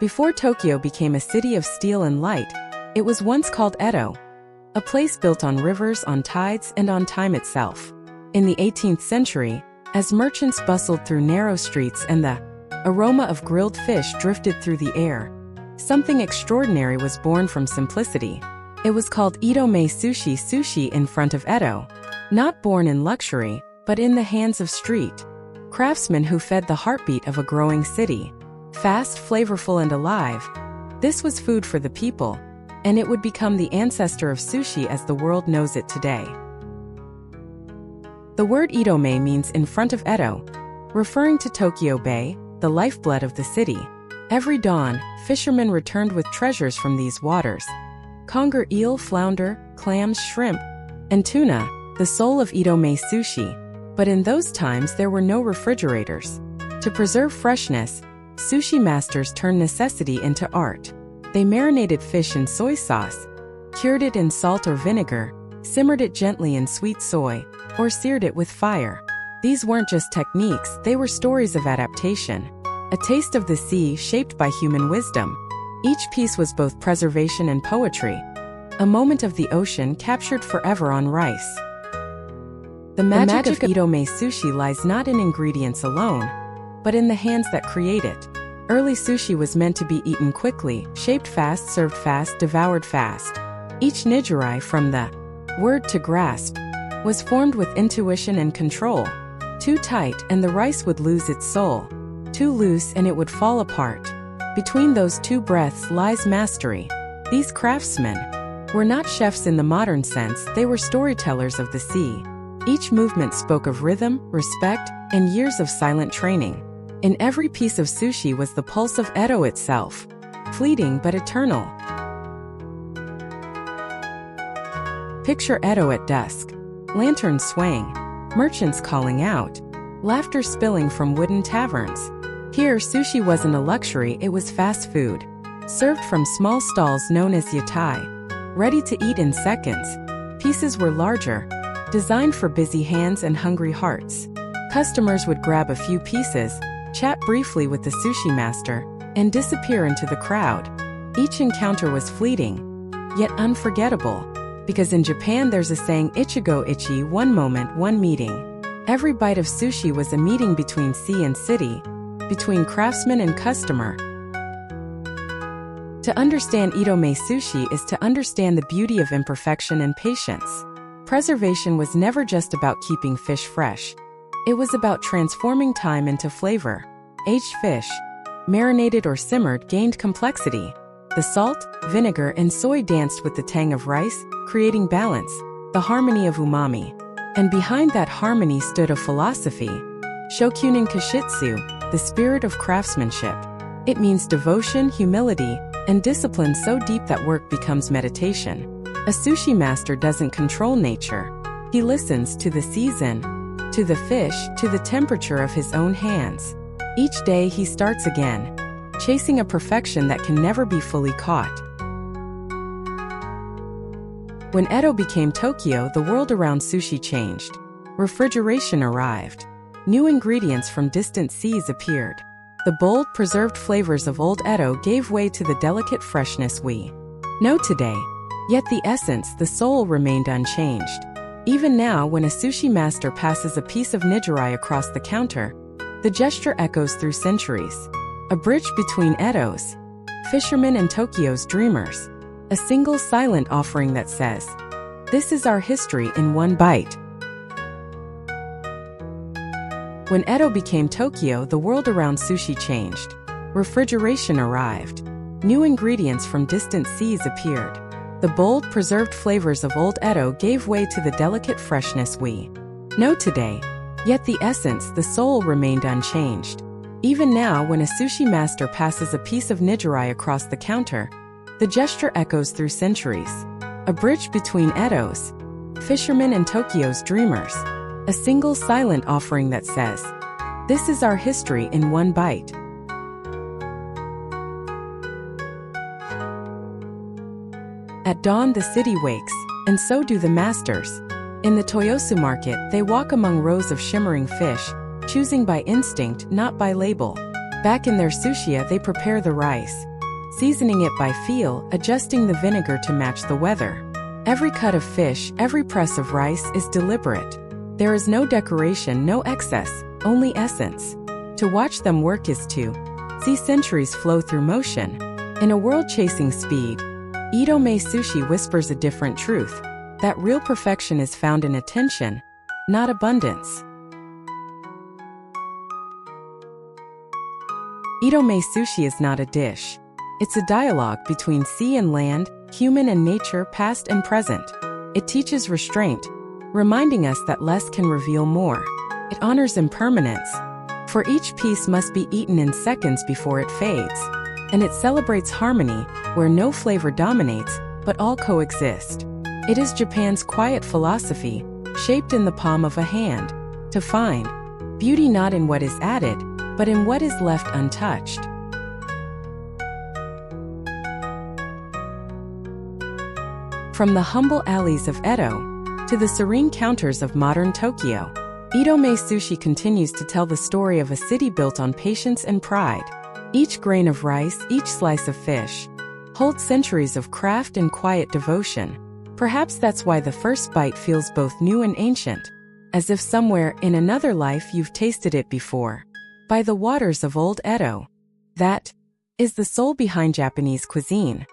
Before Tokyo became a city of steel and light, it was once called Edo, a place built on rivers, on tides, and on time itself. In the 18th century, as merchants bustled through narrow streets and the aroma of grilled fish drifted through the air, something extraordinary was born from simplicity. It was called Edomae Sushi, sushi in front of Edo, not born in luxury, but in the hands of street craftsmen who fed the heartbeat of a growing city. Fast, flavorful, and alive, this was food for the people, and it would become the ancestor of sushi as the world knows it today. The word Edomae means in front of Edo, referring to Tokyo Bay, the lifeblood of the city. Every dawn, fishermen returned with treasures from these waters: conger eel, flounder, clams, shrimp, and tuna, the soul of Edomae Sushi. But in those times there were no refrigerators. To preserve freshness, sushi masters turned necessity into art. They marinated fish in soy sauce, cured it in salt or vinegar, simmered it gently in sweet soy, or seared it with fire. These weren't just techniques, they were stories of adaptation. A taste of the sea shaped by human wisdom. Each piece was both preservation and poetry, a moment of the ocean captured forever on rice. The magic of Edomae Sushi lies not in ingredients alone, but in the hands that create it. Early sushi was meant to be eaten quickly, shaped fast, served fast, devoured fast. Each nigiri, from the word to grasp, was formed with intuition and control. Too tight and the rice would lose its soul. Too loose and it would fall apart. Between those two breaths lies mastery. These craftsmen were not chefs in the modern sense, they were storytellers of the sea. Each movement spoke of rhythm, respect, and years of silent training. In every piece of sushi was the pulse of Edo itself, fleeting but eternal. Picture Edo at dusk. Lanterns swaying, merchants calling out, laughter spilling from wooden taverns. Here, sushi wasn't a luxury, it was fast food, served from small stalls known as yatai, ready to eat in seconds. Pieces were larger, designed for busy hands and hungry hearts. Customers would grab a few pieces, chat briefly with the sushi master, and disappear into the crowd. Each encounter was fleeting, yet unforgettable, because in Japan there's a saying, ichigo ichi, one moment, one meeting. Every bite of sushi was a meeting between sea and city, between craftsman and customer. To understand Edomae Sushi is to understand the beauty of imperfection and patience. Preservation was never just about keeping fish fresh. It was about transforming time into flavor. Aged fish, marinated or simmered, gained complexity. The salt, vinegar, and soy danced with the tang of rice, creating balance, the harmony of umami. And behind that harmony stood a philosophy, Shokunin Kashitsu, the spirit of craftsmanship. It means devotion, humility, and discipline so deep that work becomes meditation. A sushi master doesn't control nature. He listens to the season, to the fish, to the temperature of his own hands. Each day he starts again, chasing a perfection that can never be fully caught. When Edo became Tokyo, the world around sushi changed. Refrigeration arrived. New ingredients from distant seas appeared. The bold, preserved flavors of old Edo gave way to the delicate freshness we know today. Yet the essence, the soul, remained unchanged. Even now, when a sushi master passes a piece of nigiri across the counter, the gesture echoes through centuries. A bridge between Edo's fishermen and Tokyo's dreamers. A single silent offering that says, "This is our history in one bite." When Edo became Tokyo, the world around sushi changed. Refrigeration arrived. New ingredients from distant seas appeared. The bold, preserved flavors of old Edo gave way to the delicate freshness we know today. Yet the essence, the soul, remained unchanged. Even now, when a sushi master passes a piece of nigiri across the counter, the gesture echoes through centuries. A bridge between Edo's fishermen and Tokyo's dreamers. A single silent offering that says, "This is our history in one bite." At dawn the city wakes, and so do the masters. In the Toyosu market, they walk among rows of shimmering fish, choosing by instinct, not by label. Back in their sushiya they prepare the rice, seasoning it by feel, adjusting the vinegar to match the weather. Every cut of fish, every press of rice is deliberate. There is no decoration, no excess, only essence. To watch them work is to see centuries flow through motion. In a world chasing speed, Edomae Sushi whispers a different truth, that real perfection is found in attention, not abundance. Edomae Sushi is not a dish. It's a dialogue between sea and land, human and nature, past and present. It teaches restraint, reminding us that less can reveal more. It honors impermanence, for each piece must be eaten in seconds before it fades. And it celebrates harmony, where no flavor dominates, but all coexist. It is Japan's quiet philosophy, shaped in the palm of a hand, to find beauty not in what is added, but in what is left untouched. From the humble alleys of Edo to the serene counters of modern Tokyo, Edomae Sushi continues to tell the story of a city built on patience and pride. Each grain of rice, each slice of fish, holds centuries of craft and quiet devotion. Perhaps that's why the first bite feels both new and ancient, as if somewhere in another life you've tasted it before. By the waters of old Edo. That is the soul behind Japanese cuisine.